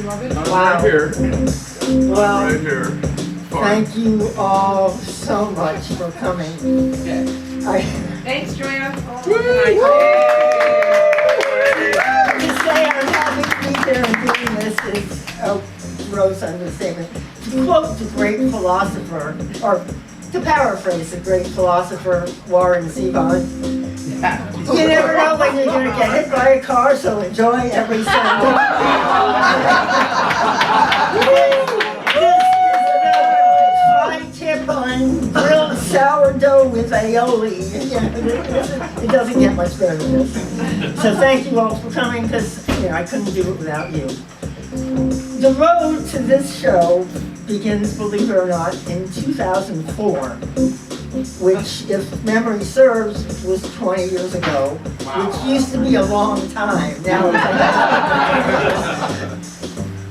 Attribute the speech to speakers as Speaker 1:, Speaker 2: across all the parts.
Speaker 1: Wow.
Speaker 2: Right here.
Speaker 1: Well,
Speaker 2: Right here.
Speaker 1: thank you all so much for coming.
Speaker 3: Thanks, Joanne.
Speaker 1: To say I'm happy to be here and doing this is a gross understatement. To quote the great philosopher, or to paraphrase the great philosopher Warren Zevon, you never know when you're going to get hit by a car, so enjoy every second. Fried chip on grilled sourdough with aioli. It doesn't get much better than this. So thank you all for coming, because I couldn't do it without you. The road to this show begins, believe it or not, in 2004, which, if memory serves, was 20 years ago, which used to be a long time. Now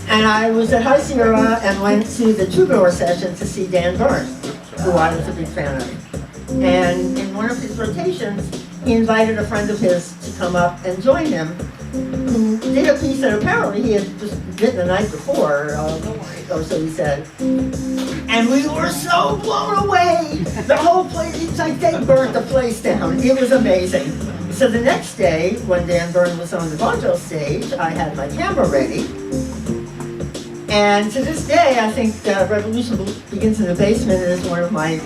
Speaker 1: and I was at High Sierra and went to the Troubadour session to see Dan Byrne, who I was a big fan of. And in one of his rotations, he invited a friend of his to come up and join him, who did a piece that apparently he had just written the night before, or so he said. And we were so blown away. The whole place, it's like they burnt the place down. It was amazing. So the next day, when Dan Byrne was on the vaudeville stage, I had my camera ready. And to this day, I think Revolution Begins in the Basement is one of my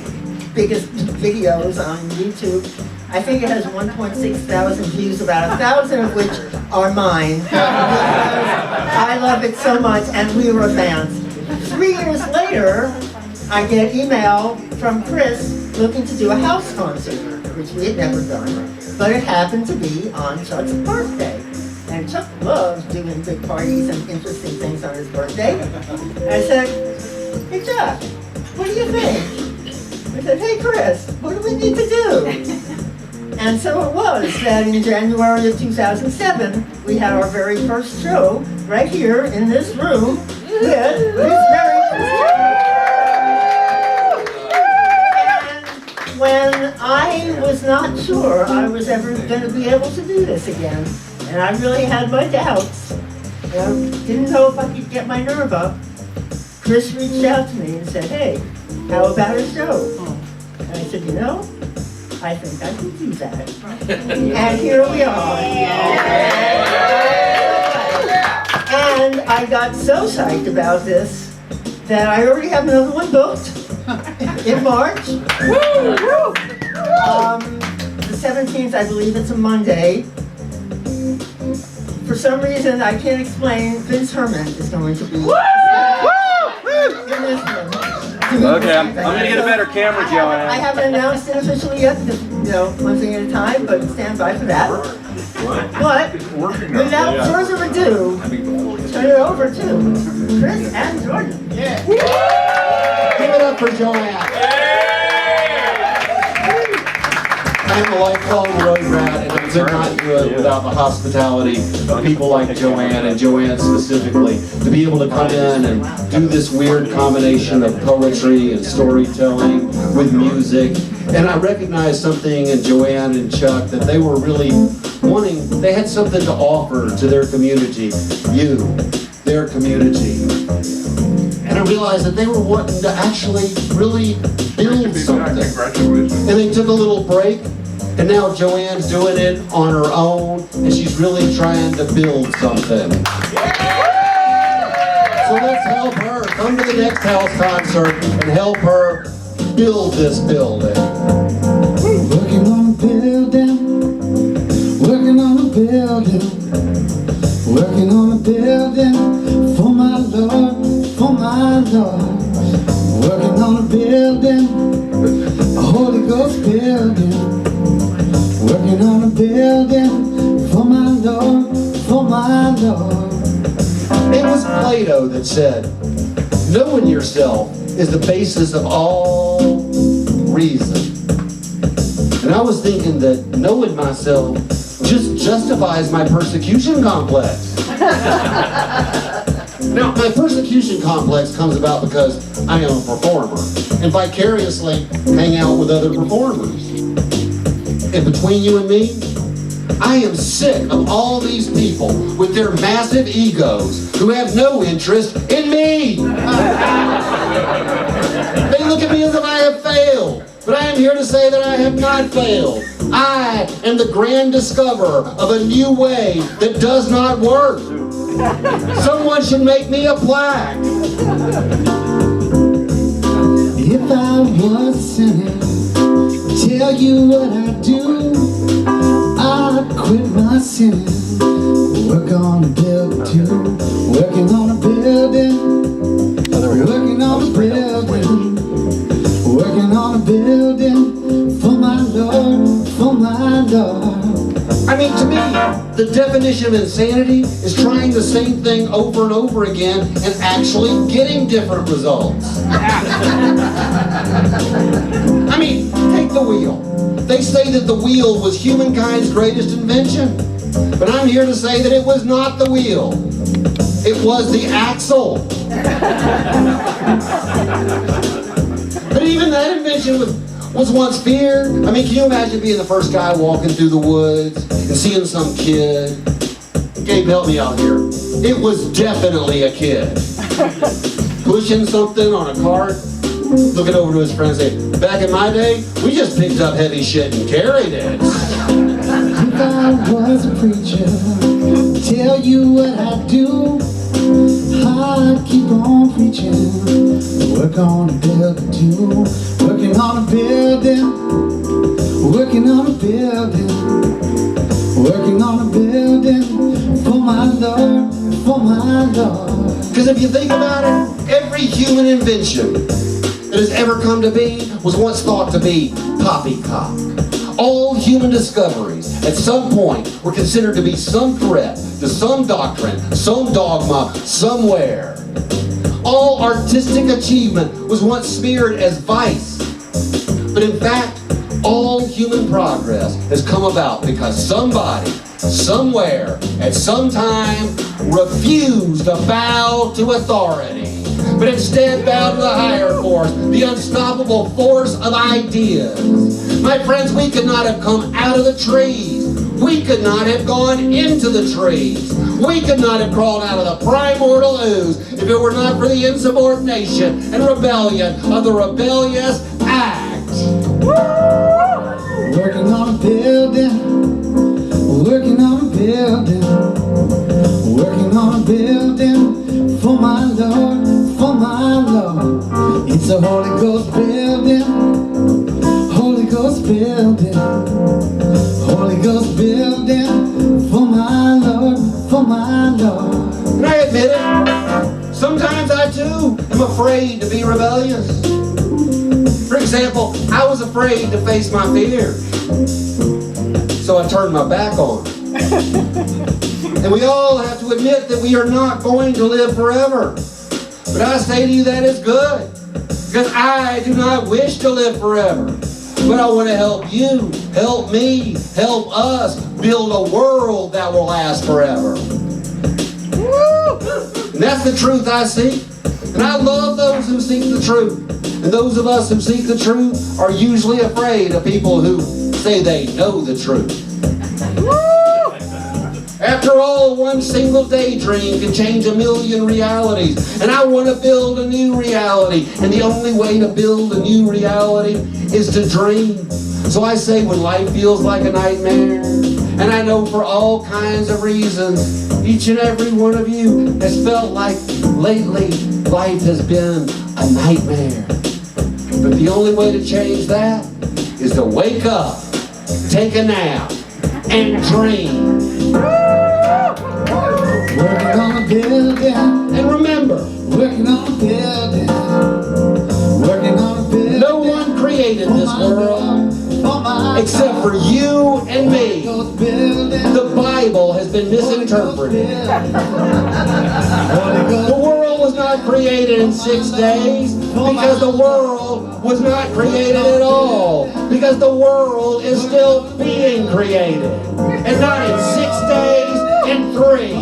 Speaker 1: biggest videos on YouTube. I think it has 1.6 thousand views, about 1,000 of which are mine. I love it so much, and we were fans. 3 years later, I get email from Chris looking to do a house concert, which we had never done, but it happened to be on Chuck's birthday. And Chuck loves doing big parties and interesting things on his birthday. I said, hey Chuck, what do you think? I said, hey Chris, what do we need to do? And so it was that in January of 2007, we had our very first show right here in this room with this very And when I was not sure I was ever going to be able to do this again, and I really had my doubts, and I didn't know if I could get my nerve up, Chris reached out to me and said, hey, how about a show? And I said, I think I can do that. And here we are. And I got so psyched about this that I already have another one booked in March. The 17th, I believe it's a Monday. For some reason, I can't explain, Vince Herman is going to be in this one.
Speaker 4: Okay, I'm going to get a better camera, Joanne.
Speaker 1: I haven't announced it officially yet, one thing at a time, but stand by for that. But without further ado, turn it over to Chris and Jordan.
Speaker 5: Yeah. Give it up for Joanne. I'm a lifelong road rat, and I could not do it without the hospitality of people like Joanne, and Joanne specifically, to be able to come in and do this weird combination of poetry and storytelling with music. And I recognized something in Joanne and Chuck that they were really wanting, they had something to offer to their community, their community. And I realized that they were wanting to actually really build something. And they took a little break, and now Joanne's doing it on her own, and she's really trying to build something. So let's help her. Come to the next house concert and help her build this building.
Speaker 6: Working on a building, working on a building, working on a building for my Lord, for my Lord. Working on a building, a Holy Ghost building. Working on a building for my Lord, for my Lord.
Speaker 5: It was Plato that said, knowing yourself is the basis of all reason. And I was thinking that knowing myself just justifies my persecution complex. Now, my persecution complex comes about because I am a performer and vicariously hang out with other performers. And between you and me, I am sick of all these people with their massive egos who have no interest in me. They look at me as if I have failed, but I am here to say that I have not failed. I am the grand discoverer of a new way that does not work. Someone should make me a plaque.
Speaker 6: If I was a sinner, tell you what I'd do. I'd quit my sinning, work on a building too. Working on a building, working on a building, working on a building for my Lord, for my Lord.
Speaker 5: I mean, to me, the definition of insanity is trying the same thing over and over again and actually getting different results. I mean, take the wheel. They say that the wheel was humankind's greatest invention, but I'm here to say that it was not the wheel. It was the axle. But even that invention was once feared. I mean, can you imagine being the first guy walking through the woods and seeing some kid? Gabe, help me out here. It was definitely a kid. Pushing something on a cart, looking over to his friend and saying, back in my day, we just picked up heavy shit and carried it.
Speaker 6: If I was a preacher, tell you what I'd do. I'd keep on preaching, work on a building too. Working on a building, working on a building, working on a building for my Lord, for my Lord.
Speaker 5: Because if you think about it, every human invention that has ever come to be was once thought to be poppycock. All human discoveries at some point were considered to be some threat to some doctrine, some dogma, somewhere. All artistic achievement was once smeared as vice. But in fact, all human progress has come about because somebody, somewhere, at some time, refused to bow to authority, but instead bowed to the higher force, the unstoppable force of ideas. My friends, we could not have come out of the trees. We could not have gone into the trees. We could not have crawled out of the primordial ooze if it were not for the insubordination and rebellion of the rebellious act.
Speaker 6: Working on a building, working on a building, working on a building for my Lord, for my Lord. It's a Holy Ghost building, Holy Ghost building, Holy Ghost building for my Lord, for my Lord.
Speaker 5: And I admit it, sometimes I too am afraid to be rebellious. For example, I was afraid to face my fears, so I turned my back on them. And we all have to admit that we are not going to live forever. But I say to you that is good, because I do not wish to live forever. But I want to help you, help me, help us build a world that will last forever. And that's the truth I seek. And I love those who seek the truth. And those of us who seek the truth are usually afraid of people who say they know the truth. After all, one single daydream can change a million realities. And I want to build a new reality. And the only way to build a new reality is to dream. So I say, when life feels like a nightmare, and I know for all kinds of reasons, each and every one of you has felt like lately life has been a nightmare. But the only way to change that is to wake up, take a nap, and dream.
Speaker 6: Working on a building,
Speaker 5: And remember,
Speaker 6: working on a building, working on a building.
Speaker 5: no one created this world except for you and me. The Bible has been misinterpreted. The world was not created in 6 days because the world was not created at all. Because the world is still being created. And not in 6 days and 3.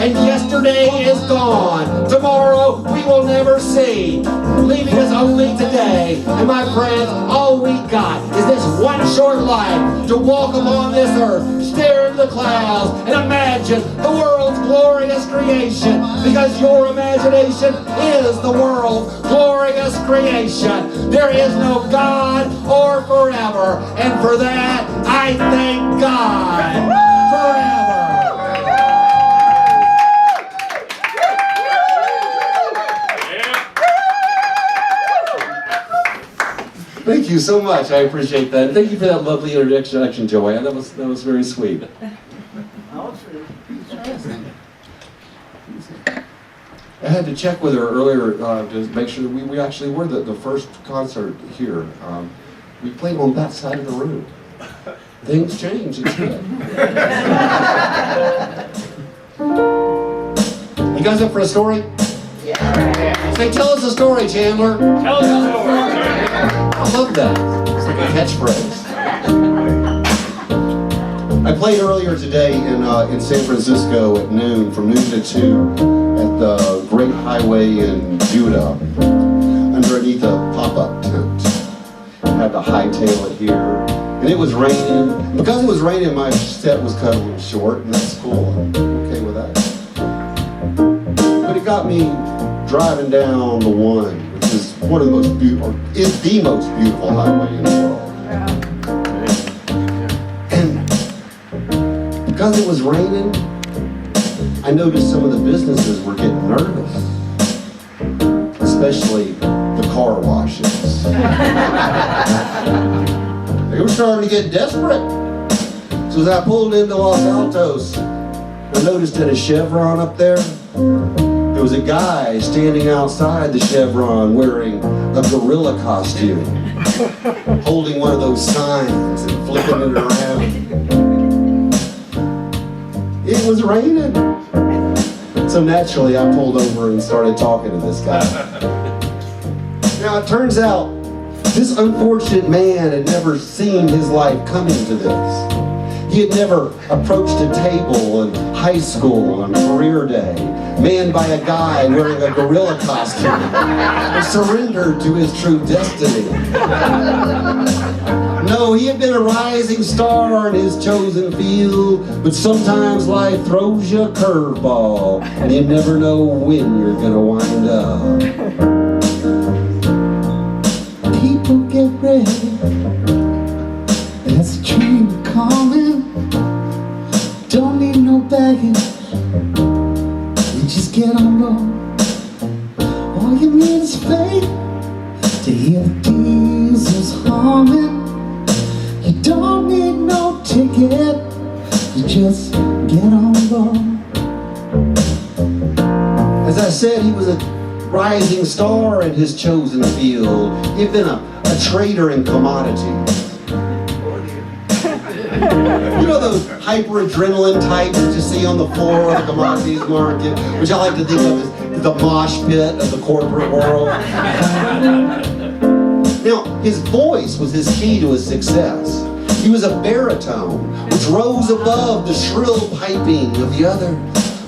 Speaker 5: And yesterday is gone. Tomorrow we will never see. Leaving us only today. And my friends, all we got is this one short life to walk upon this earth, stare into the clouds, and imagine the world's glorious creation. Because your imagination is the world's glorious creation. There is no God or forever. And for that, I thank God forever. Thank you so much. I appreciate that. And thank you for that lovely introduction, Joanne. That was very sweet. I had to check with her earlier to make sure that we actually were the first concert here. We played on that side of the room. Things change. It's good. You guys up for a story? Yeah. Say, tell us a story, Chandler.
Speaker 4: Tell us a story.
Speaker 5: I love that. It's like a catchphrase. I played earlier today in San Francisco at noon, from noon to 2, at the Great Highway in Judah, underneath a pop-up tent. I had to hightail it here, and it was raining. Because it was raining, my set was cut a little short, and that's cool. I'm okay with that. But it got me driving down the 1, which is one of the most beautiful, is the most beautiful highway in the world. And because it was raining, I noticed some of the businesses were getting nervous, especially the car washes. They were starting to get desperate. So as I pulled into Los Altos, I noticed at a Chevron up there, there was a guy standing outside the Chevron wearing a gorilla costume, holding one of those signs and flipping it around. It was raining. So naturally I pulled over and started talking to this guy. Now it turns out this unfortunate man had never seen his life coming to this. He had never approached a table in high school on career day, manned by a guy wearing a gorilla costume, or surrendered to his true destiny. No, he had been a rising star in his chosen field, but sometimes life throws you a curveball, and you never know when you're gonna wind up.
Speaker 6: People get ready. There's a train coming. Don't need no baggage. You just get on board. All you need is faith to hear the diesels humming. You don't need no ticket. You just get on board.
Speaker 5: As I said, he was a rising star in his chosen field. He had been a trader in commodities. You know those hyper-adrenaline types that you see on the floor of the commodities market, which I like to think of as the mosh pit of the corporate world. Now, his voice was his key to his success. He was a baritone, which rose above the shrill piping of the others.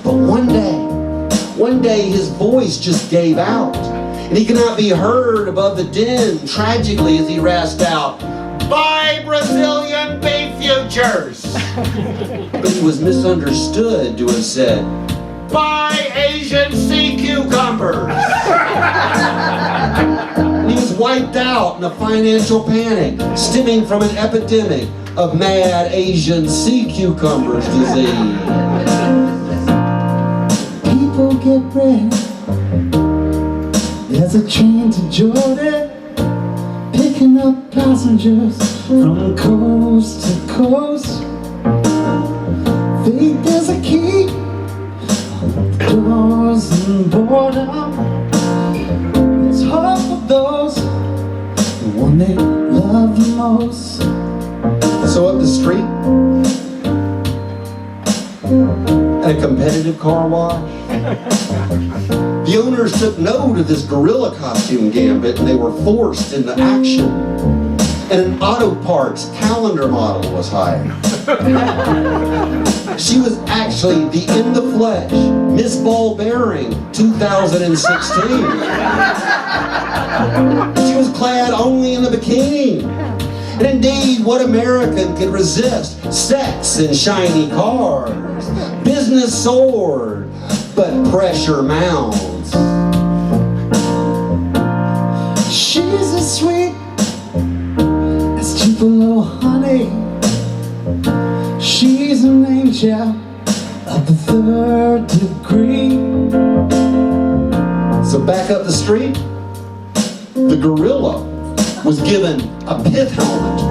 Speaker 5: But one day his voice just gave out, and he could not be heard above the din, tragically, as he rasped out, "Buy Brazilian beef futures!" But he was misunderstood to have said, "Buy Asian sea cucumbers!" And he was wiped out in a financial panic stemming from an epidemic of mad Asian sea cucumbers disease.
Speaker 6: People get ready. There's a train to Jordan, picking up passengers from coast to coast. Faith is a key, doors and boredom. There's hope for those who one they love the most.
Speaker 5: So up the street, at a competitive car wash, the owners took note of this gorilla costume gambit, and they were forced into action. and an auto parts calendar model was hired. She was actually the in the flesh Miss Ball Bearing 2016. She was clad only in a bikini. And indeed, what American could resist sex and shiny cars? Business soared, but pressure mounts.
Speaker 6: She's as sweet as Tupelo honey. She's an angel of the third degree.
Speaker 5: So back up the street, the gorilla was given a pith helmet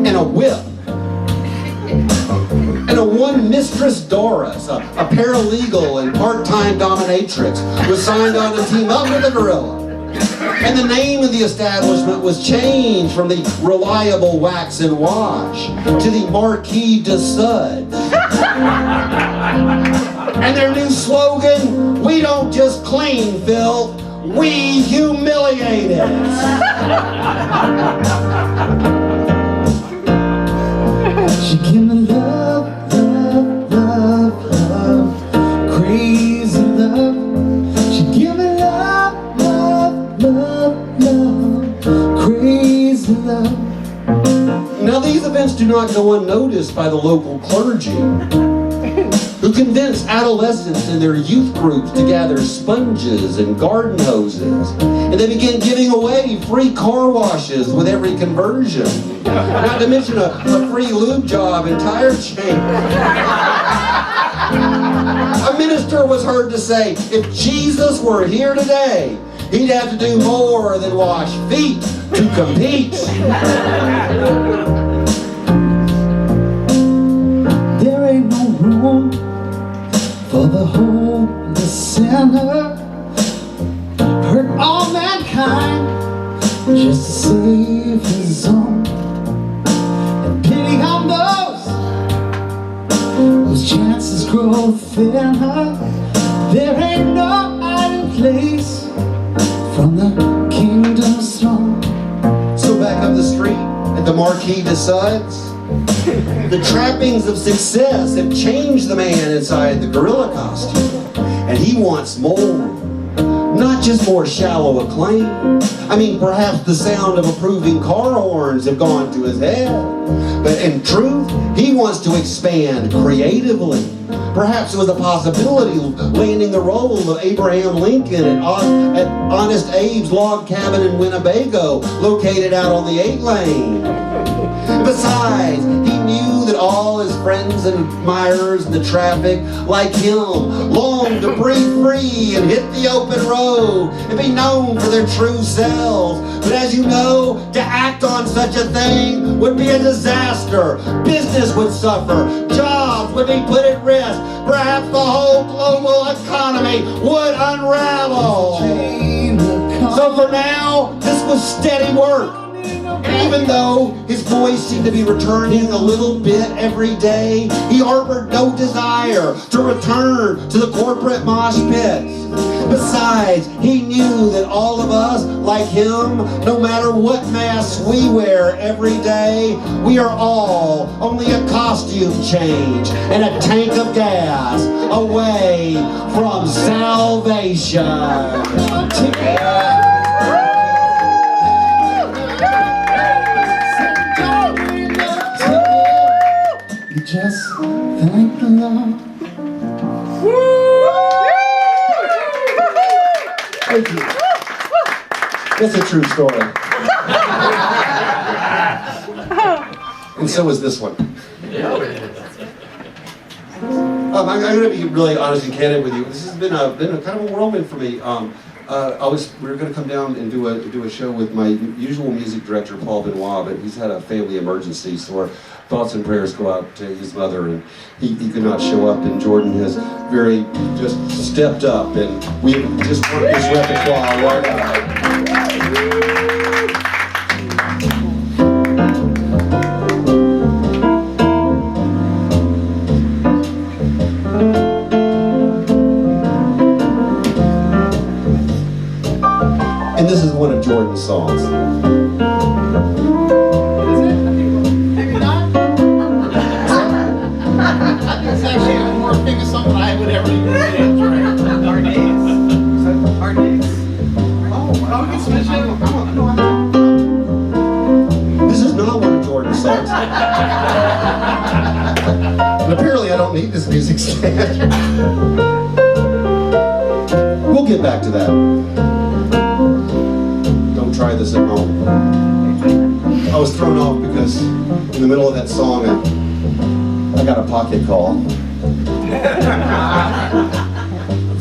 Speaker 5: and a whip. And a one Mistress Doris, a paralegal and part-time dominatrix, was signed on to team up with the gorilla. And the name of the establishment was changed from the Reliable Wax and Wash to the Marquis de Suds. And their new slogan, we don't just clean filth, we humiliate it.
Speaker 6: She give me love, love, love, love, crazy love. She give me love, love, love, love, crazy love.
Speaker 5: Now these events do not go unnoticed by the local clergy, who convince adolescents in their youth groups to gather sponges and garden hoses. And they begin giving away free car washes with every conversion. Not to mention a free lube job and tire change. A minister was heard to say, if Jesus were here today, he'd have to do more than wash feet to compete.
Speaker 6: There ain't no room for the hopeless sinner, hurt all mankind just to save his own. And pity on those whose chances grow thinner. There ain't no hiding place from the kingdom's throne.
Speaker 5: So back up the street at the Marquis de Suds, the trappings of success have changed the man inside the gorilla costume. And he wants more. Not just more shallow acclaim. I mean, perhaps the sound of approving car horns have gone to his head. But in truth, he wants to expand creatively. Perhaps it was a possibility landing the role of Abraham Lincoln at Honest Abe's log cabin in Winnebago, located out on the 8-lane. Besides, he knew that all his friends and admirers in the traffic, like him, longed to breathe free and hit the open road and be known for their true selves. But as you know, to act on such a thing would be a disaster. Business would suffer, jobs would be put at risk, perhaps the whole global economy would unravel. So for now, this was steady work. And even though his voice seemed to be returning a little bit every day, he harbored no desire to return to the corporate mosh pits. Besides, he knew that all of us, like him, no matter what mask we wear every day, we are all only a costume change and a tank of gas away from salvation.
Speaker 6: You just thank the Lord.
Speaker 5: Thank you. That's a true story. And so is this one. I'm going to be really honest and candid with you. This has been a kind of a whirlwind for me. We were going to come down and do a show with my usual music director, Paul Benoit, but he's had a family emergency, so our thoughts and prayers go out to his mother, and he could not show up, and Jordan has very just stepped up, and we just worked this repertoire right out. And this is one of Jordan's songs. This is not one of Jordan's songs. And apparently I don't need this music stand. We'll get back to that. Don't try this at home. I was thrown off because in the middle of that song I got a pocket call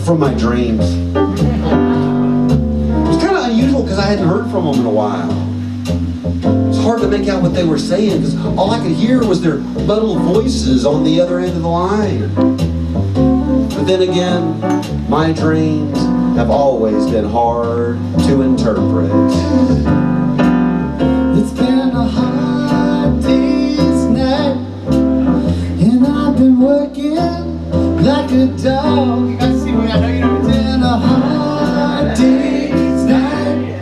Speaker 5: from my dreams. It was kind of unusual because I hadn't heard from them in a while. It was hard to make out what they were saying because all I could hear was their muddled voices on the other end of the line. But then again, my dreams have always been hard to interpret.
Speaker 6: It's been a hard day's night, and I've been working like a dog. It's been a hard day's night.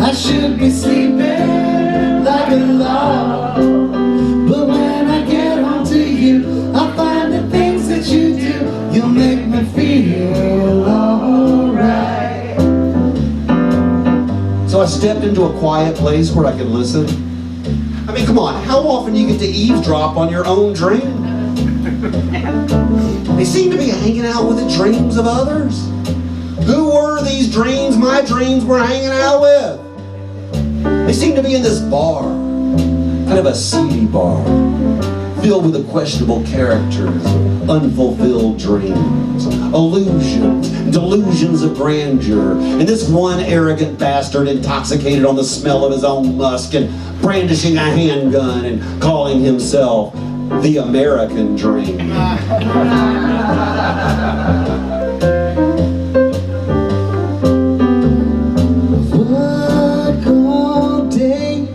Speaker 6: I should be sleeping like a log, but when I get home to you, I find the things that you do, you make me feel alright.
Speaker 5: So I stepped into a quiet place where I could listen. I mean, come on, how often do you get to eavesdrop on your own dream? They seem to be hanging out with the dreams of others. Who were these dreams my dreams were hanging out with? They seem to be in this bar, kind of a seedy bar, filled with the questionable characters, unfulfilled dreams, illusions, delusions of grandeur, and this one arrogant bastard intoxicated on the smell of his own musk and brandishing a handgun and calling himself the American dream.
Speaker 6: Work all day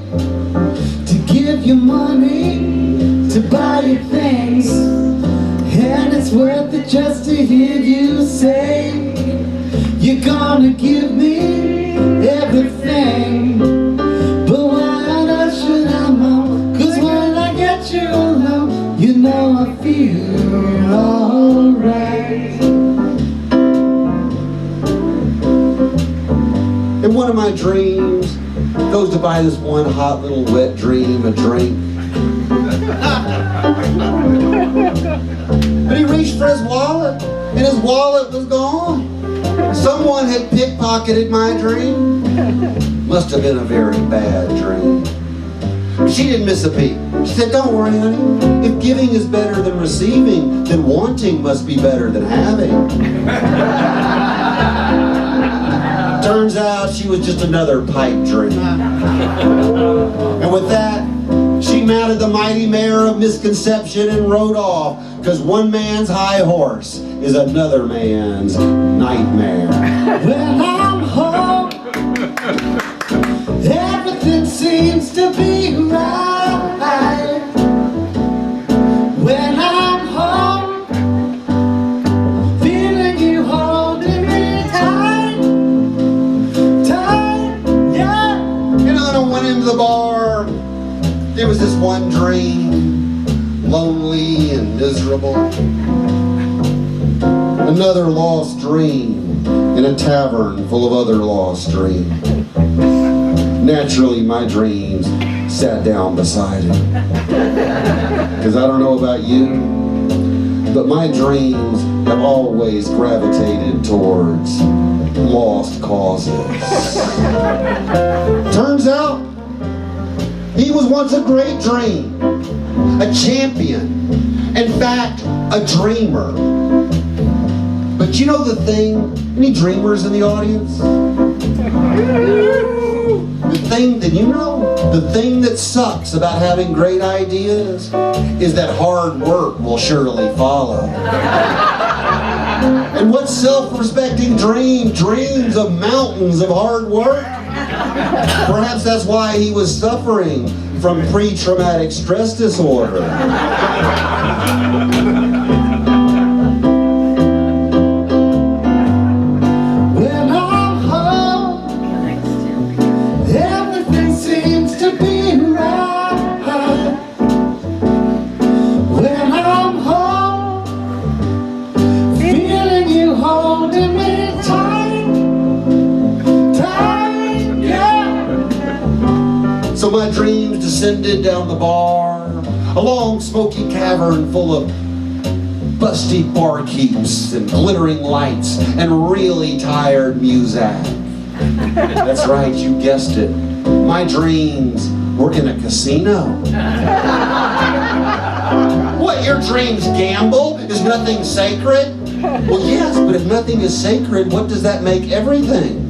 Speaker 6: to give you money to buy you things, and it's worth it just to hear you say you're gonna give me everything. But why on earth should I know? 'Cause when I get you alone, you know I feel alright.
Speaker 5: And one of my dreams goes to buy this one hot little wet dream a drink. But he reached for his wallet, and his wallet was gone. Someone had pickpocketed my dream. Must have been a very bad dream. She didn't miss a beat. She said, "Don't worry, honey. If giving is better than receiving, then wanting must be better than having." Turns out she was just another pipe dream. And with that, she mounted the mighty mare of misconception and rode off, because one man's high horse is another man's nightmare.
Speaker 6: When I'm home, everything seems to be right. When I'm home, feeling you holding me tight, tight, yeah.
Speaker 5: You know, when I went into the bar, there was this one dream, lonely and miserable. Another lost dream in a tavern full of other lost dreams. Naturally, my dreams sat down beside it. Because I don't know about you, but my dreams have always gravitated towards lost causes. Turns out, he was once a great dream, a champion, in fact, a dreamer. But you know the thing, any dreamers in the audience? The thing that the thing that sucks about having great ideas is that hard work will surely follow. And what self-respecting dream dreams of mountains of hard work? Perhaps that's why he was suffering from pre-traumatic stress disorder.
Speaker 6: When I'm home, everything seems to be right. When I'm home, feeling you holding me tight, tight.
Speaker 5: So my dreams descended down the bar, a long smoky cavern full of busty barkeeps and glittering lights and really tired music. That's right, you guessed it. My dreams were in a casino. What, your dreams gamble? Is nothing sacred? Well, yes, but if nothing is sacred, what does that make everything?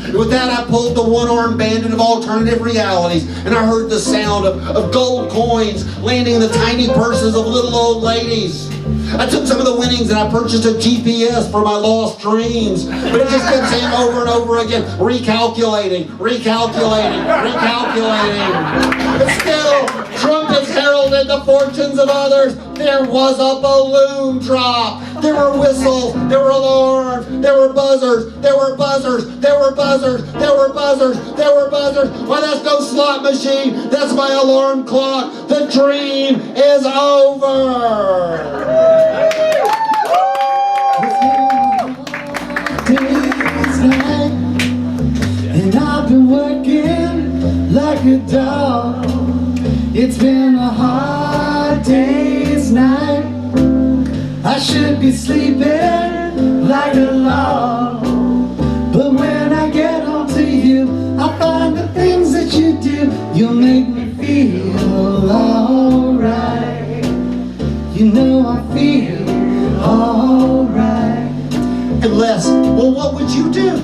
Speaker 5: With that, I pulled the one-armed bandit of alternative realities, and I heard the sound of gold coins landing in the tiny purses of little old ladies. I took some of the winnings and I purchased a GPS for my lost dreams. But it just kept saying over and over again, recalculating, recalculating, recalculating. But still, trumpets heralded the fortunes of others. There was a balloon drop. There were whistles, there were alarms, there were buzzers, there were buzzers, there were buzzers, there were buzzers, there were buzzers. Well, that's no slot machine, that's my alarm clock. The dream is over.
Speaker 6: Day's night, and I've been working like a dog. It's been a hard day's night. I should be sleeping like a log, but when I get home to you, I find the things that you do, you make me feel alright. You know I feel alright.
Speaker 5: Unless, well, what would you do?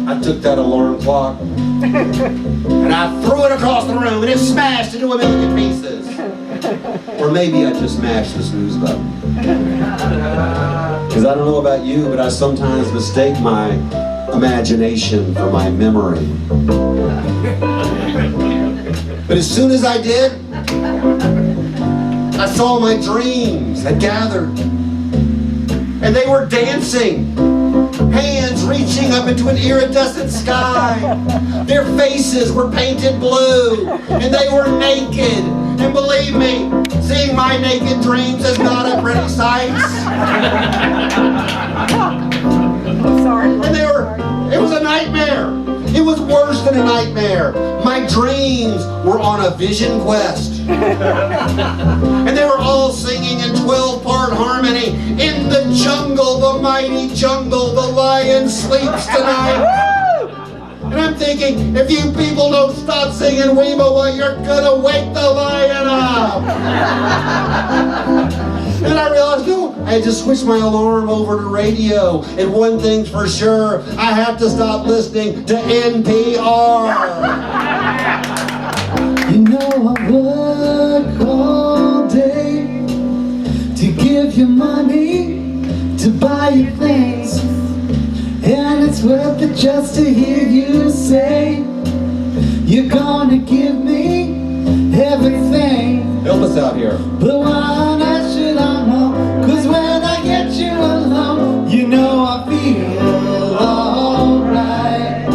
Speaker 5: I took that alarm clock and I threw it across the room and it smashed into a million pieces. Or maybe I just mashed the snooze button. Because I don't know about you, but I sometimes mistake my imagination for my memory. But as soon as I did, I saw my dreams had gathered. And they were dancing, hands reaching up into an iridescent sky. Their faces were painted blue, and they were naked. And believe me, seeing my naked dreams is not a pretty sight. And it was a nightmare. It was worse than a nightmare. My dreams were on a vision quest. And they were all singing in 12-part harmony. In the jungle, the mighty jungle, the lion sleeps tonight. And I'm thinking, if you people don't stop singing Weemowa, you're gonna wake the lion up. And I realized, no, I had to switch my alarm over to radio. And one thing's for sure, I have to stop listening to NPR.
Speaker 6: You know I work all day to give you money to buy you things, and it's worth it just to hear you say you're gonna give me everything.
Speaker 5: Help us out here.
Speaker 6: But why not should I know? 'Cause when I get you alone, you know I feel alright.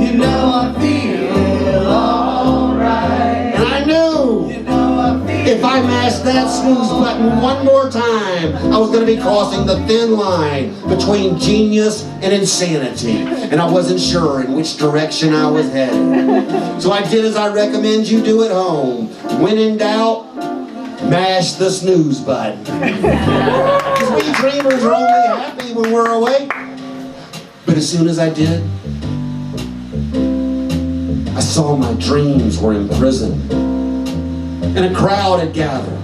Speaker 6: You know I feel alright.
Speaker 5: And I knew
Speaker 6: You know I feel
Speaker 5: if I mashed that snooze button one more time, I was going to be crossing the thin line between genius and insanity. And I wasn't sure in which direction I was headed. So I did as I recommend you do at home. When in doubt, mash the snooze button. Because we dreamers are only happy when we're awake. But as soon as I did, I saw my dreams were imprisoned. And a crowd had gathered.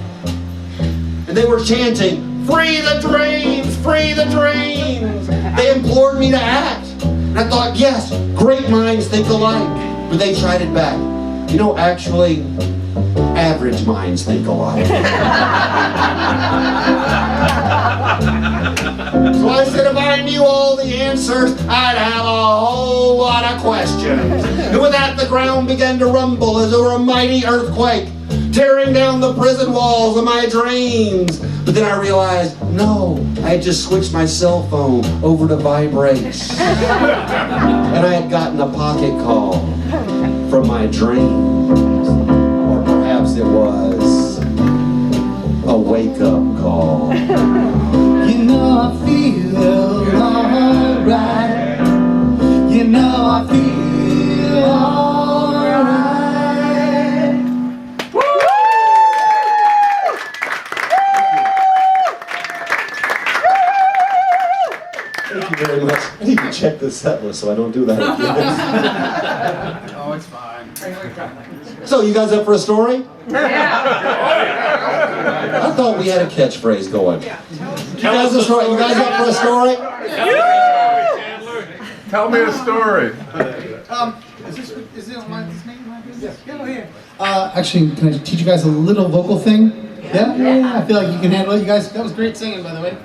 Speaker 5: And they were chanting, "Free the dreams! Free the dreams!" They implored me to act. And I thought, yes, great minds think alike. But they tried it back. You know, actually, average minds think alike. So I said if I knew all the answers, I'd have a whole lot of questions. And with that, the ground began to rumble as though a mighty earthquake, tearing down the prison walls of my dreams. But then I realized, no, I had just switched my cell phone over to vibrate. And I had gotten a pocket call from my dreams. Or perhaps it was a wake-up call.
Speaker 6: You know I feel alright. You know I feel
Speaker 5: Thank you very much. I need to check this set list so I don't do that again.
Speaker 2: Oh, it's fine.
Speaker 5: So, you guys up for a story? I thought we had a catchphrase going. You guys up for a story?
Speaker 3: Tell me a story.
Speaker 2: Is it on his name? Yes. Go ahead. Actually, can I teach you guys a little vocal thing? Yeah? Yeah, I feel like you can handle it. You guys, that was great singing, by the way.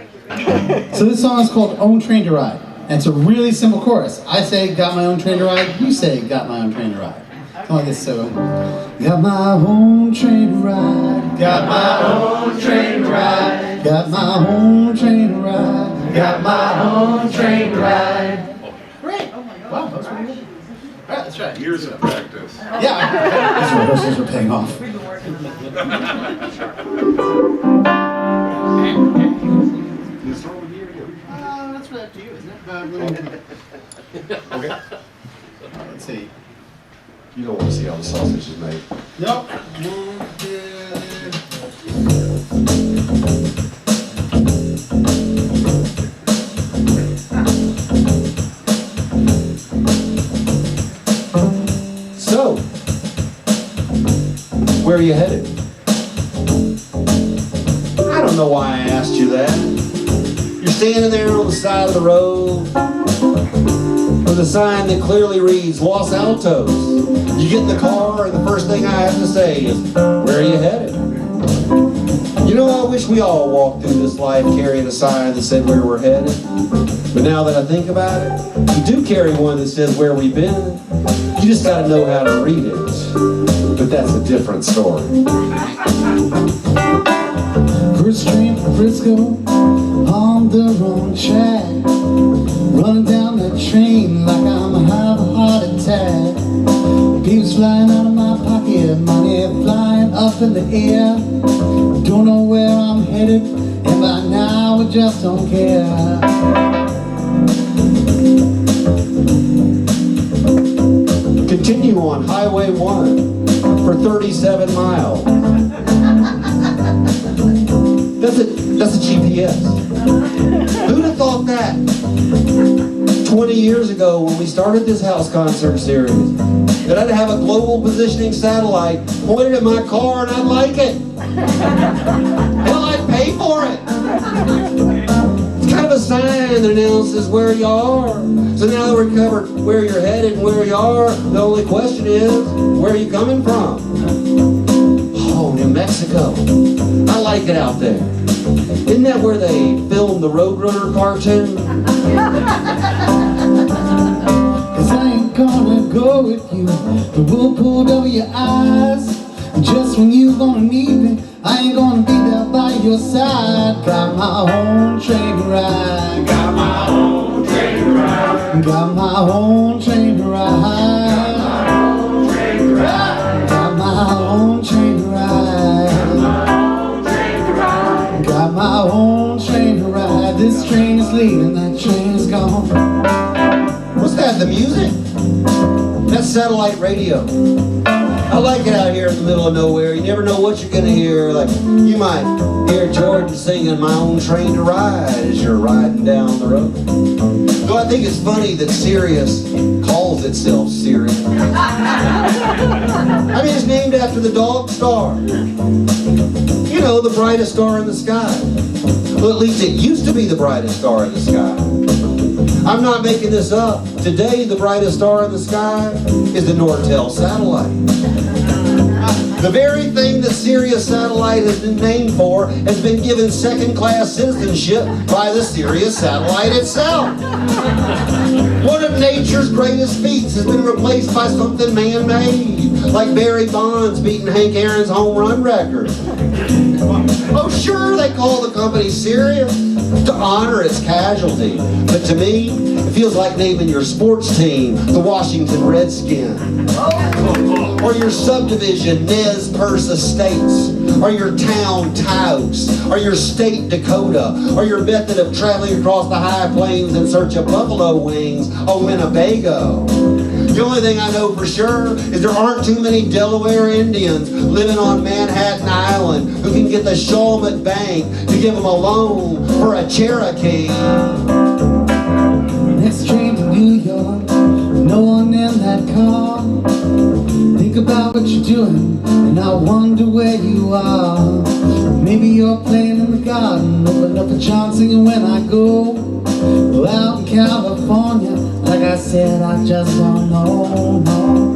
Speaker 2: So this song is called Own Train to Ride. And it's a really simple chorus. I say, got my own train to ride. You say, got my own train to ride. Come on, this so. Got my own train to ride. Got my own train to ride. Got my own train to ride. Got my own train to ride. Great. Wow, that's pretty good. All right, let's try it.
Speaker 3: Years of practice.
Speaker 2: Yeah, these rehearsals are paying off. That's right up to you, isn't it?
Speaker 5: Okay.
Speaker 2: Let's see.
Speaker 5: You don't want to see how the sausage is made.
Speaker 2: Nope.
Speaker 5: So, where are you headed? I don't know why I asked you that. You're standing there on the side of the road with a sign that clearly reads Los Altos. You get in the car and the first thing I have to say is, where are you headed? You know, I wish we all walked through this life carrying a sign that said where we're headed. But now that I think about it, we do carry one that says where we've been. You just gotta know how to read it. But that's a different story.
Speaker 6: First train from Frisco, on the wrong track. Running down that train like I'm gonna have a heart attack. Beams flying out of my pocket, money flying up in the air. Don't know where I'm headed, and by now I just don't care.
Speaker 5: Continue on Highway 1 for 37 miles. That's a GPS. Who'd have thought that? 20 years ago when we started this house concert series, that I'd have a global positioning satellite pointed at my car and I'd like it. Hell, I'd pay for it. It's kind of a sign that announces where you are. So now that we're covered where you're headed and where you are, the only question is, where are you coming from? Oh, New Mexico. I like it out there. Isn't that where they filmed the Roadrunner cartoon?
Speaker 6: Cause I ain't gonna go with you, but we'll pull over your eyes. Just when you gonna need me, I ain't gonna be there by your side. Got my own train to ride. Got my own train to ride. Got my own train to ride. Got my own train to ride. Got my own train to ride. This train is leaving, that train is gone.
Speaker 5: What's that, the music? That's satellite radio. I like it out here in the middle of nowhere. You never know what you're gonna hear. Like, you might hear Jordan singing My Own Train to Ride as you're riding down the road. Though I think it's funny that Sirius calls itself Sirius. I mean, it's named after the dog star. You know, the brightest star in the sky. Well, at least it used to be the brightest star in the sky. I'm not making this up. Today, the brightest star in the sky is the Nortel satellite. The very thing the Sirius satellite has been named for has been given second-class citizenship by the Sirius satellite itself. One of nature's greatest feats has been replaced by something man-made, like Barry Bonds beating Hank Aaron's home run record. Oh, sure, they call the company Sirius to honor its casualty, but to me, it feels like naming your sports team the Washington Redskins, or your subdivision Nez Perce Estates, or your town Taos, or your state Dakota, or your method of traveling across the high plains in search of buffalo wings on Winnebago. The only thing I know for sure is there aren't too many Delaware Indians living on Manhattan Island who can get the Shawmut Bank to give them a loan for a Cherokee.
Speaker 6: California. Like I said, I just don't know, no.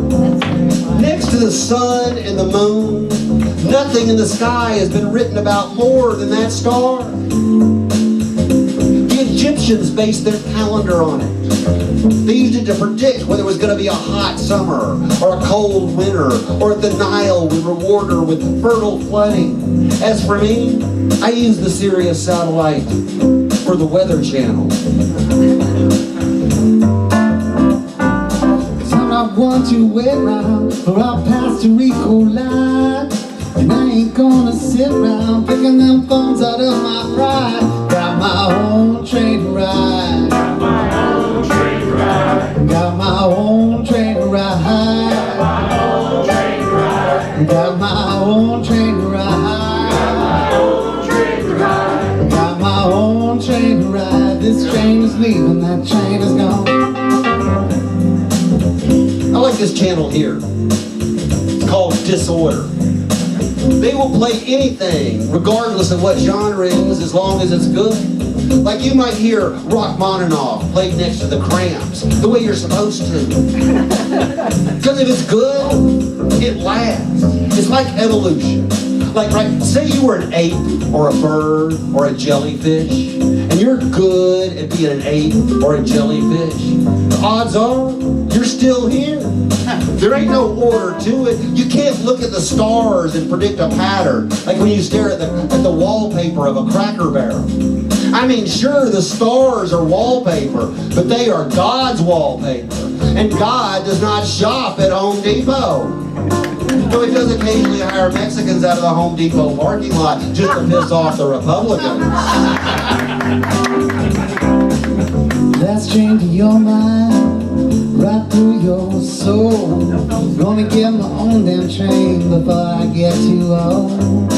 Speaker 5: Next to the sun and the moon, nothing in the sky has been written about more than that star. The Egyptians based their calendar on it. They used it to predict whether it was going to be a hot summer or a cold winter, or if the Nile would reward her with fertile flooding. As for me, I use the Sirius satellite for the Weather Channel.
Speaker 6: I'm not one to wait around for our Puerto Rico line. And I ain't gonna sit around picking them phones out of my pride. Got my own train to ride. Got my own train to ride. Got my own train to ride. Got my own train to ride. Got my own train to ride. This train is leaving, that train is gone.
Speaker 5: I like this channel here. It's called Disorder. They will play anything, regardless of what genre it is, as long as it's good. Like you might hear Rachmaninoff played next to the Cramps, the way you're supposed to. Because if it's good, it lasts. It's like evolution. Like, right, say you were an ape or a bird or a jellyfish, and you're good at being an ape or a jellyfish. The odds are you're still here. There ain't no order to it. You can't look at the stars and predict a pattern, like when you stare at the wallpaper of a Cracker Barrel. I mean, sure, the stars are wallpaper, but they are God's wallpaper. And God does not shop at Home Depot. Though he does occasionally hire Mexicans out of the Home Depot parking lot just to piss off the Republicans.
Speaker 6: Let's change your mind, right through your soul. Gonna get my own damn train before I get too old.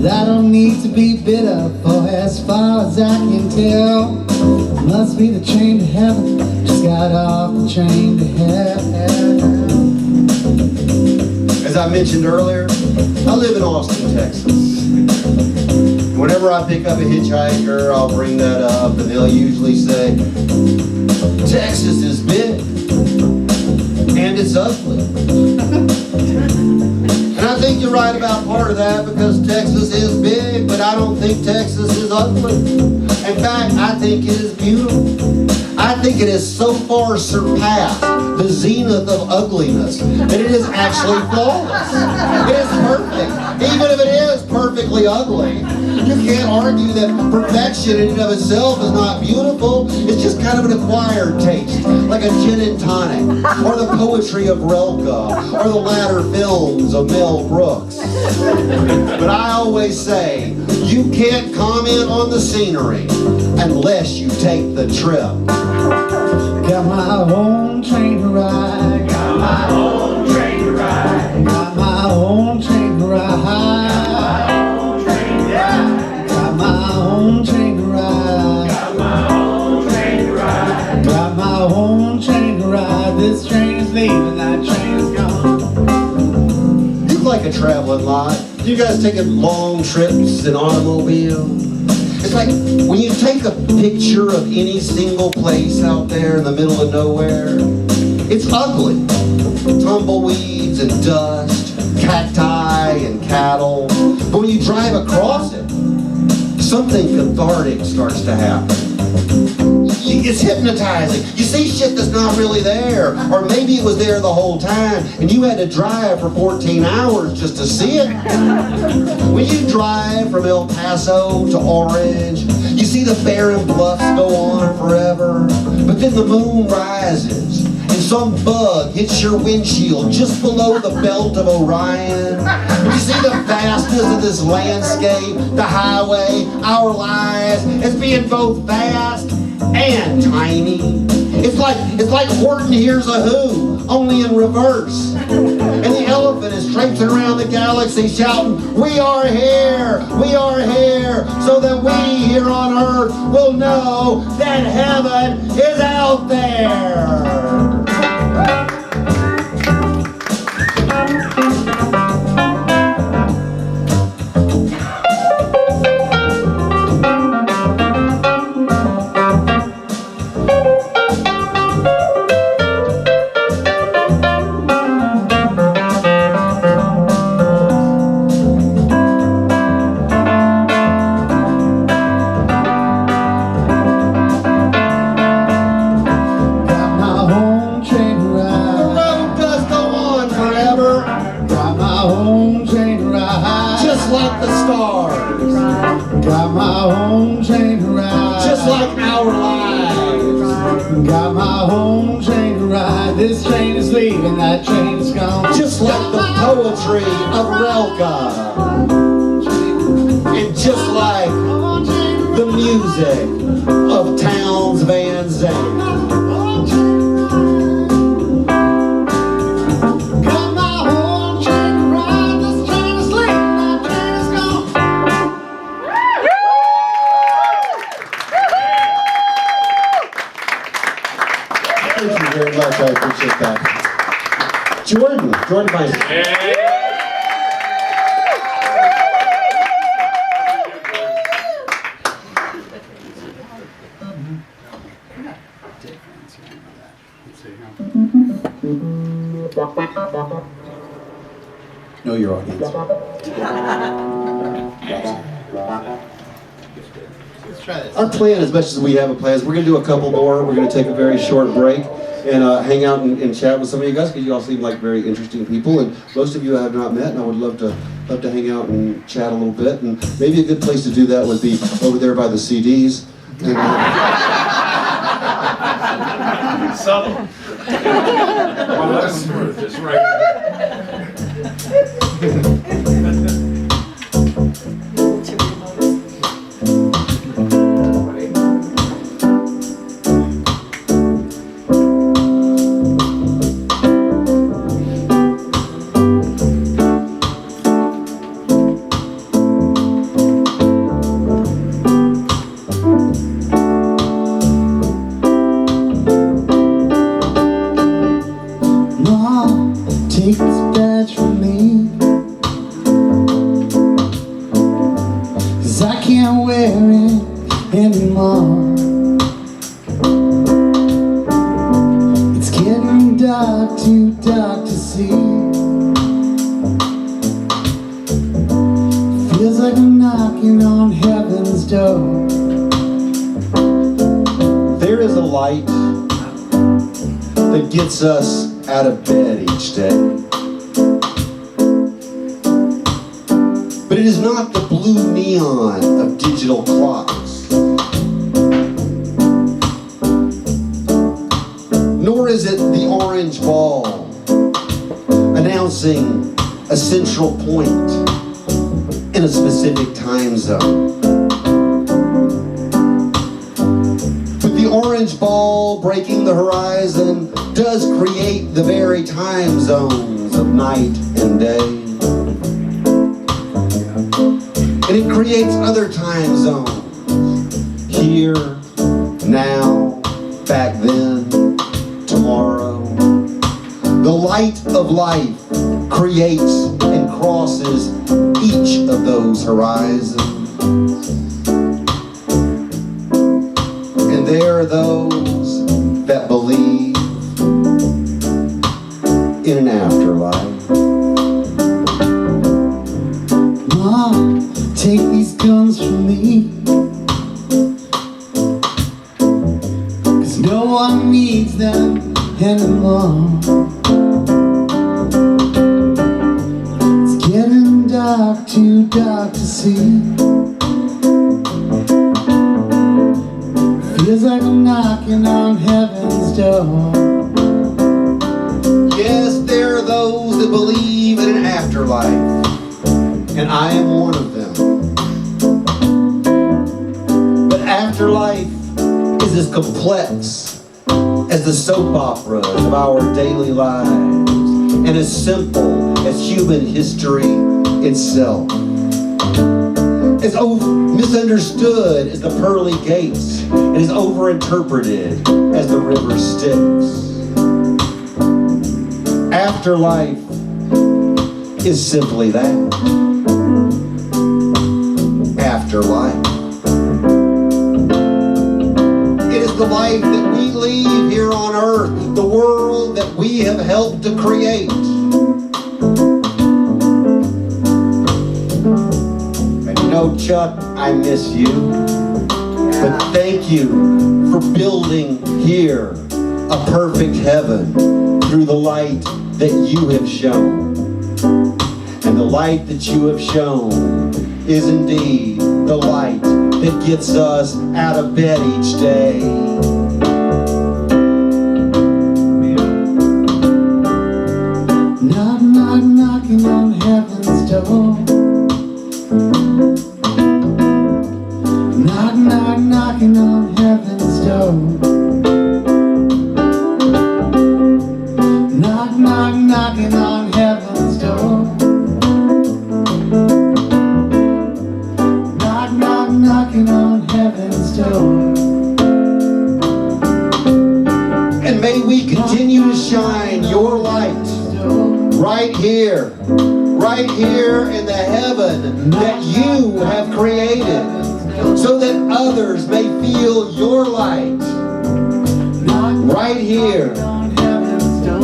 Speaker 6: I don't need to be bitter, for as far as I can tell, must be the train to heaven. Just got off the train to heaven.
Speaker 5: As I mentioned earlier, I live in Austin, Texas. Whenever I pick up a hitchhiker, I'll bring that up, and they'll usually say, Texas is big, and it's ugly. And I think you're right about part of that, because Texas is big, but I don't think Texas is ugly. In fact, I think it is beautiful. I think it has so far surpassed the zenith of ugliness that it is actually flawless. It is perfect. Even if it is perfectly ugly, you can't argue that perfection in and of itself is not beautiful. It's just kind of an acquired taste, like a gin and tonic, or the poetry of Rilke, or the latter films of Mel Brooks. But I always say, you can't comment on the scenery unless you take the trip.
Speaker 6: Got my own train to ride. Got my own train to ride. Got my own train to ride. Got my own train to ride. Got my own train to ride. Got my own train to ride. This train is leaving, that train is gone.
Speaker 5: You like a traveling lot. You guys taking long trips in automobile? It's like when you take a picture of any single place out there in the middle of nowhere, it's ugly. Tumbleweeds and dust, cacti and cattle. But when you drive across it, something cathartic starts to happen. It's hypnotizing. You see shit that's not really there. Or maybe it was there the whole time and you had to drive for 14 hours just to see it. When you drive from El Paso to Orange, you see the barren bluffs go on forever. But then the moon rises and some bug hits your windshield just below the belt of Orion. You see the vastness of this landscape, the highway, our lives as being both vast and tiny. It's like Horton Hears a Who, only in reverse. And the elephant is traipsing around the galaxy shouting, we are here, so that we here on earth will know that heaven is out there.
Speaker 6: Got my home train to ride. This train is leaving, that train is gone.
Speaker 5: Just like the poetry of Relka, and just like the music of Townes Van Zandt.
Speaker 6: Got my home train to ride. This train is leaving, that train is gone.
Speaker 5: Thank you very much, I appreciate that. Jordan Feinstein.
Speaker 2: Know your audience. Let's try this.
Speaker 5: Our plan, as much as we have a plan, is we're going to do a couple more. We're going to take a very short break and hang out and chat with some of you guys, because you all seem like very interesting people, and most of you I have not met, and I would love to hang out and chat a little bit. And maybe a good place to do that would be over there by the CDs. And,
Speaker 3: Subtle. Well, that's smooth, just right.
Speaker 6: Mom, take this badge from me, 'cause I can't wear it anymore. It's getting dark, too dark to see. Feels like I'm knocking on heaven's door.
Speaker 5: there is a light that gets us out of bed each day. But it is not the blue neon of digital clocks, nor is it the orange ball announcing a central point in a specific time zone. But the orange ball breaking the horizon does create the very time zones of night and day. And it creates other time zones. Here, now, back then, tomorrow. The light of life creates and crosses each of those horizons. And there are those that believe in an afterlife.
Speaker 6: Mom, take these guns from me, 'cause no one needs them anymore. It's getting dark, too dark to see. Feels like I'm knocking on heaven's door.
Speaker 5: Yes, there are those that believe in an afterlife, and I am one of them. But afterlife is as complex as the soap operas of our daily lives, and as simple as human history itself. As misunderstood as the pearly gates, and as overinterpreted as the river Styx. Afterlife is simply that. Afterlife. It is the life that we leave here on earth, the world that we have helped to create. And you know, Chuck, I miss you. But thank you for building here a perfect heaven through the light that you have shown. And the light that you have shown is indeed the light that gets us out of bed each day.
Speaker 6: door. Knock, knock, knocking on heaven's door. Knock, knock, knocking on heaven's door. Knock, knock, knocking on heaven's door.
Speaker 5: And may we continue to shine your light right here in the heaven that you have created, so that others may feel your light right here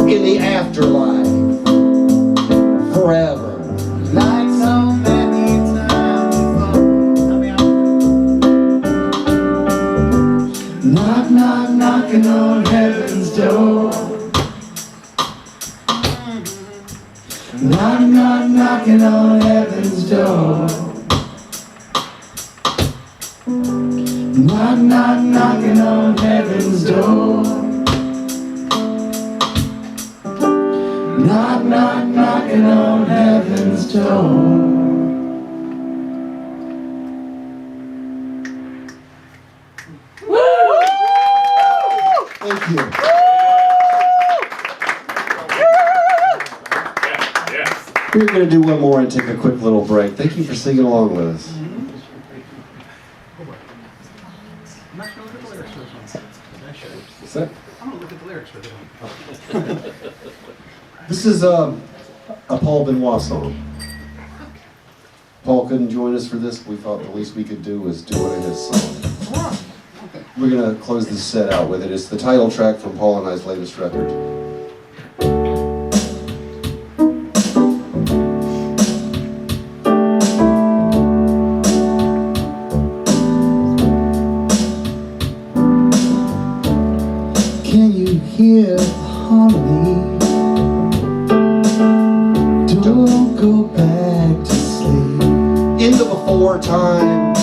Speaker 5: in the afterlife forever.
Speaker 6: Like so many times before. Knock, knock, knocking on heaven's door. Knock, knock, knocking on heaven's door. Knock, knock, knocking on heaven's door. Knock, knock, knocking on heaven's door.
Speaker 5: Thank you.
Speaker 3: Yes.
Speaker 5: We're going to do one more and take a quick little break. Thank you for singing along with us. What's that?
Speaker 2: I'm gonna look at the lyrics for this one.
Speaker 5: This is a Paul Benoit song. Paul couldn't join us for this. We thought the least we could do was do one of his songs. We're going to close this set out with it. It's the title track from Paul and I's latest record.
Speaker 6: Can you hear the harmony? Don't go back to sleep.
Speaker 5: In the before times,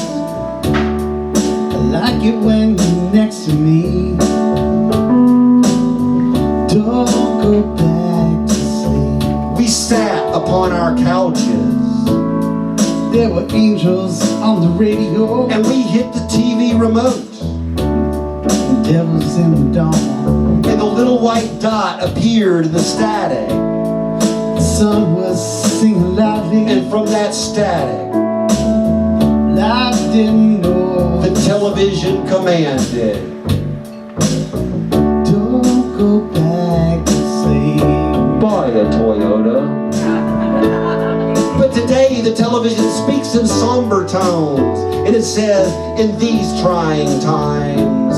Speaker 6: I like it when you're next to me. Don't go back to sleep.
Speaker 5: we sat upon our couches
Speaker 6: There were angels on the radio,
Speaker 5: and we hit the TV remote.
Speaker 6: devils in the dawn.
Speaker 5: And the little white dot appeared in the static.
Speaker 6: The sun was singing loudly,
Speaker 5: And from that static,
Speaker 6: I didn't know.
Speaker 5: the television commanded.
Speaker 6: Don't go back to sleep.
Speaker 5: Buy a Toyota. But today the television speaks in somber tones, and it says, in these trying times,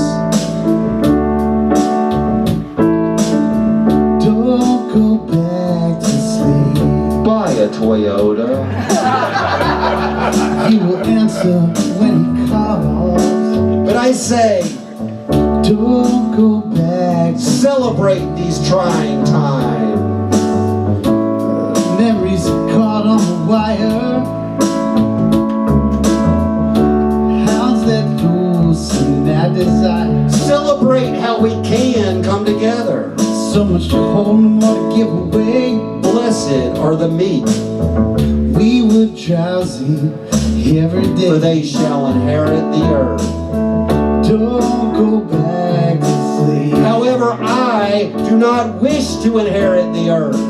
Speaker 6: Don't go back to sleep.
Speaker 5: buy a Toyota.
Speaker 6: He will answer when he calls.
Speaker 5: But I say,
Speaker 6: Don't go back.
Speaker 5: celebrate these trying times.
Speaker 6: Memories caught on the wire. How's that loose and that desire?
Speaker 5: Celebrate how we can come together.
Speaker 6: So much to hold and more to give away.
Speaker 5: Blessed are the meek,
Speaker 6: We were drowsy every day.
Speaker 5: for they shall inherit the earth.
Speaker 6: Don't go back to sleep.
Speaker 5: However, I do not wish to inherit the earth,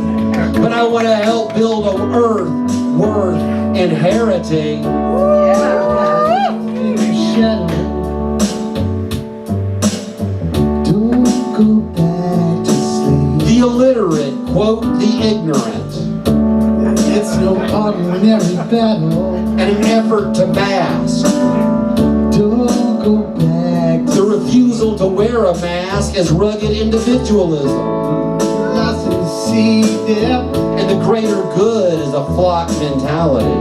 Speaker 5: but I want to help build an earth worth inheriting.
Speaker 6: In your shadow. Don't go back to sleep.
Speaker 5: The illiterate quote the ignorant,
Speaker 6: It's no ordinary battle.
Speaker 5: and an effort to mask.
Speaker 6: Don't go back to
Speaker 5: The refusal to wear a mask is rugged individualism,
Speaker 6: lost in the sea depth.
Speaker 5: and the greater good is a flock mentality.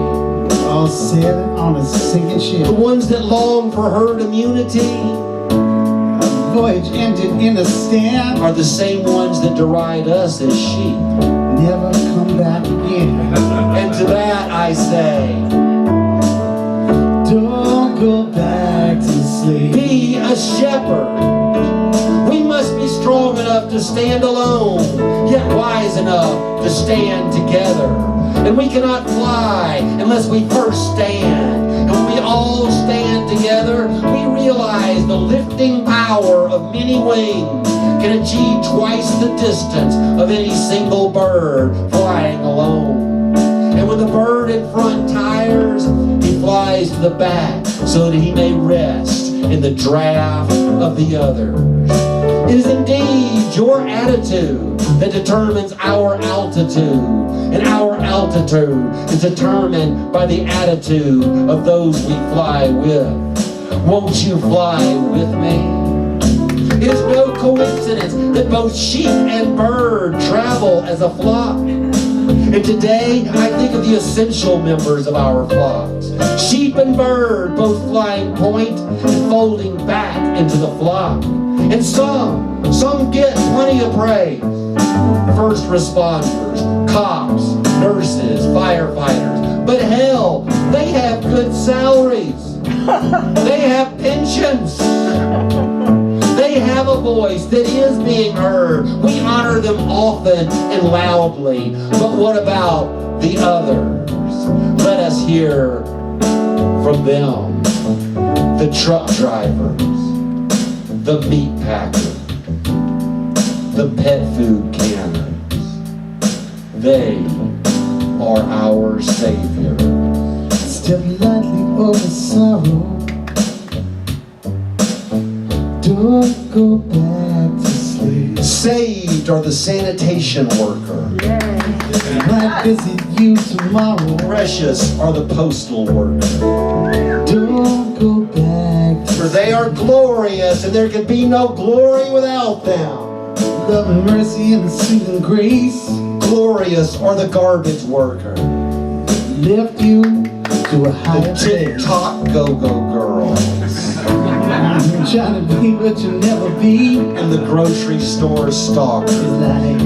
Speaker 6: All sailing on a sinking ship.
Speaker 5: The ones that long for herd immunity
Speaker 6: A voyage ended in a stand.
Speaker 5: are the same ones that deride us as sheep.
Speaker 6: Never come back again.
Speaker 5: And to that I say,
Speaker 6: Don't go back to sleep.
Speaker 5: be a shepherd. We must be strong enough to stand alone, yet wise enough to stand together. And we cannot fly unless we first stand. And when we all stand together, we realize the lifting power of many wings can achieve twice the distance of any single bird flying alone. And when the bird in front tires, he flies to the back so that he may rest in the draft of the others. It is indeed your attitude that determines our altitude, and our altitude is determined by the attitude of those we fly with. Won't you fly with me? It is no coincidence that both sheep and bird travel as a flock. And today, I think of the essential members of our flocks. Sheep and bird both flying point and folding back into the flock. And some get plenty of praise. First responders, cops, nurses, firefighters. But hell, they have good salaries. They have pensions. They have a voice that is being heard. We honor them often and loudly. But what about the others? Let us hear from them. The truck drivers, the meat packers, the pet food canners. They are our Savior.
Speaker 6: Step lightly over sorrow. Don't go back to sleep.
Speaker 5: Saved are the sanitation worker.
Speaker 6: Might visit you tomorrow.
Speaker 5: Precious are the postal worker.
Speaker 6: Don't go back to
Speaker 5: For they are glorious, and there can be no glory without them.
Speaker 6: love and mercy and soothing grace.
Speaker 5: Glorious are the garbage worker.
Speaker 6: Lift you to a
Speaker 5: The
Speaker 6: higher place.
Speaker 5: TikTok go-go girls.
Speaker 6: Trying to be what you'll never be.
Speaker 5: And the grocery store stalker.
Speaker 6: It's like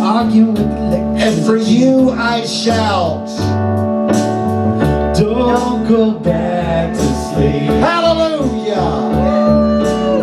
Speaker 6: arguing with electricity.
Speaker 5: And for you I shout,
Speaker 6: Don't go back to sleep.
Speaker 5: hallelujah!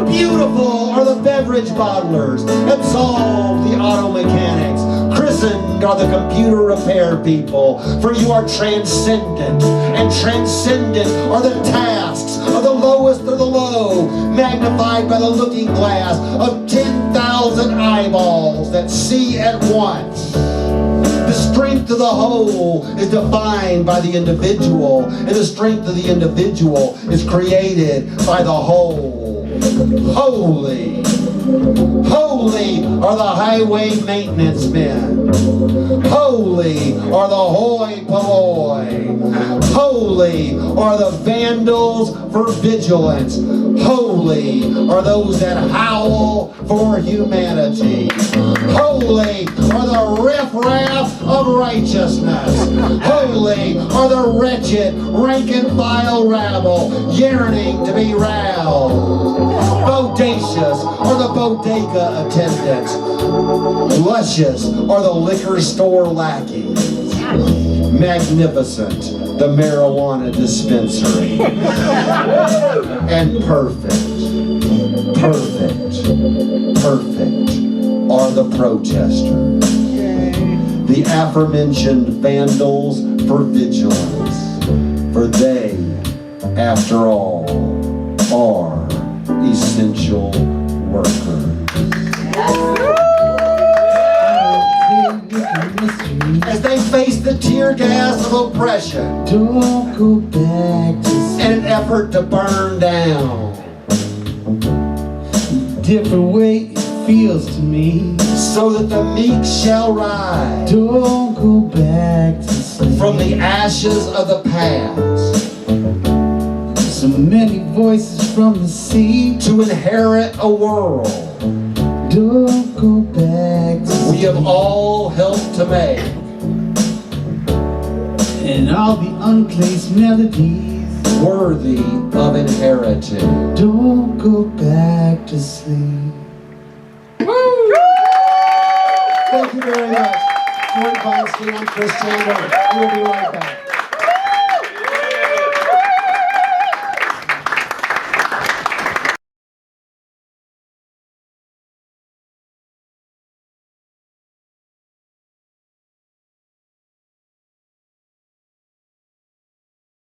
Speaker 5: Beautiful are the beverage bottlers. Absolved the auto mechanics. Christened are the computer repair people. For you are transcendent. And transcendent are the tasks of the lowest of the low, magnified by the looking glass of 10,000 eyeballs that see at once. The strength of the whole is defined by the individual, and the strength of the individual is created by the whole. Holy, holy are the highway maintenance men. Holy are the hoi polloi. Holy are the vandals for vigilance. Holy are those that howl for humanity. Holy are the riffraff of righteousness. Holy are the wretched, rank and file rabble yearning to be roused. Bodacious are the bodega attendants. Luscious are the liquor store lackeys. Magnificent, the marijuana dispensary. And perfect are the protesters. The aforementioned vandals for vigilance. For they, after all, are essential workers. As they face the tear gas of oppression
Speaker 6: Don't go back to sleep.
Speaker 5: in an effort to burn down,
Speaker 6: Different way it feels to me.
Speaker 5: so that the meek shall rise
Speaker 6: Don't go back to sleep.
Speaker 5: from the ashes of the past
Speaker 6: So many voices from the sea.
Speaker 5: to inherit a world
Speaker 6: Don't go back to
Speaker 5: we have all helped to make.
Speaker 6: And all the unplaced melodies.
Speaker 5: Worthy of inheriting.
Speaker 6: Don't go back to sleep.
Speaker 5: Thank you very much. Feinstein, I'm Chris Chandler. We'll be right back.